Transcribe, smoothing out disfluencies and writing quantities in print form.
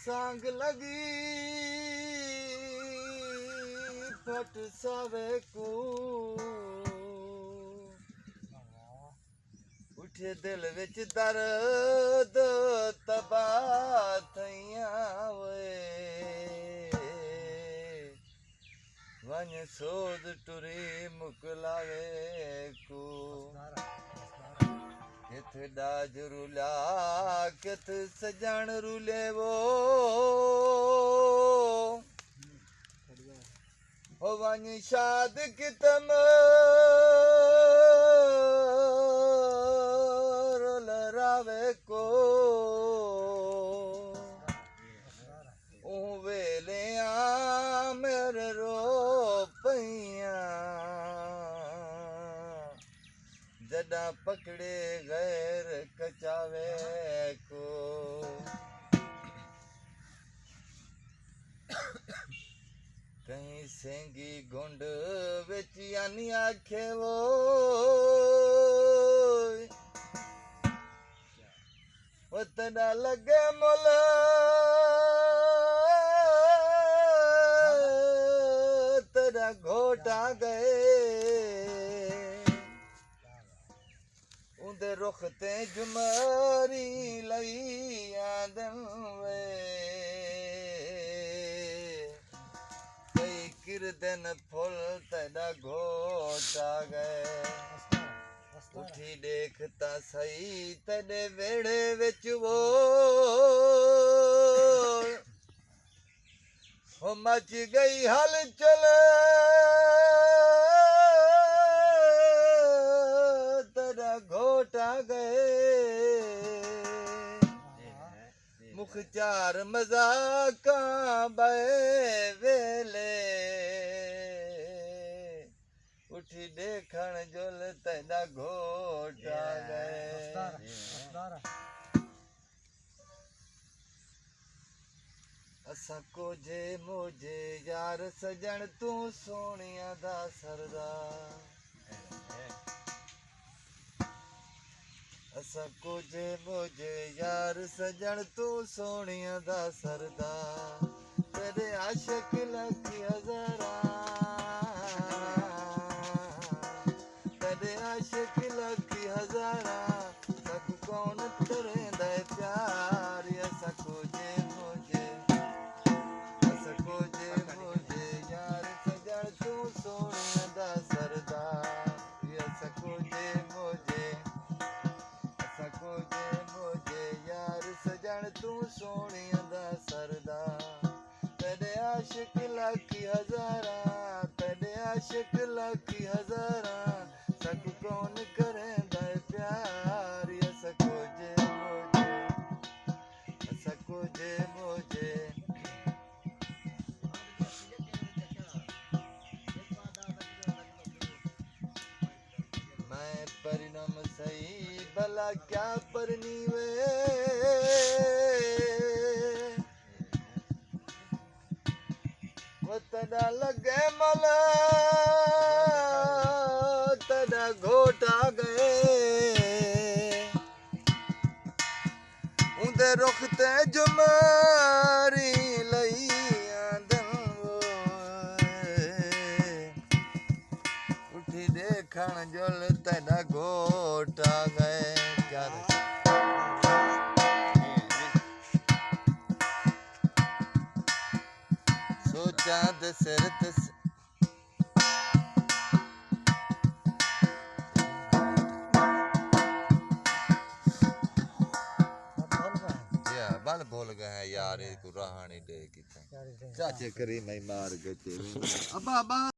सांग लगी फट सावे को उठे दिल विच दर्द तबाह थइयां वे वन सोद टुरी मुकलावे को किथ डाज रुला किथ सजण रुले वो हो वन शाद कितम रावे को वेले आ मेरे रो पैया जदा पकड़े गैर कचावे को कहीं सेंगी गुंड विच यानी आखे वो तड़ा लगे मुल तड़ा घोटा गए उन्दे रुख ते जुमरी लई आदम वे कई किरदन फुल तड़ा घोटा गए उठी देखता सही तड़े वेड़े विच वो मच गई हलचल तड़ा घोटा गए मुख चार मजाका बे वेले उठी देखण जुल तड़ा घोटा गए असा को जे मुझे यार सजन तू सोनिया दा सरदार असा को जे मुझे यार सजन तू सोनिया दा सरदार तेरे आशिक लख हज़ारा आशिक लखी हज़ारा सक कौन करेंदा प्यार सको जे मुझे यार सजन तू सोनिया दा सरदार सको जे मुझे यार सजन तू सोनिया दा सरदार तेरे आशिक लखी हज़ारा तेरे आशिक लखी हज़ारा सक कौन करेंदा प्यार सको जे मुझे मैं परिणाम सही भला क्या परनी वे वो तड़ा लगे मला तड़ा घोटा गए उन्दे रुख ते जुमरी लई आदम उठी देखण जुल तड़ा घोटा गए क्या सोचा दे सिर ते बल भूल गए यार को रहानी दे की चाचे करी मैं मार गए अब्बा अब्बा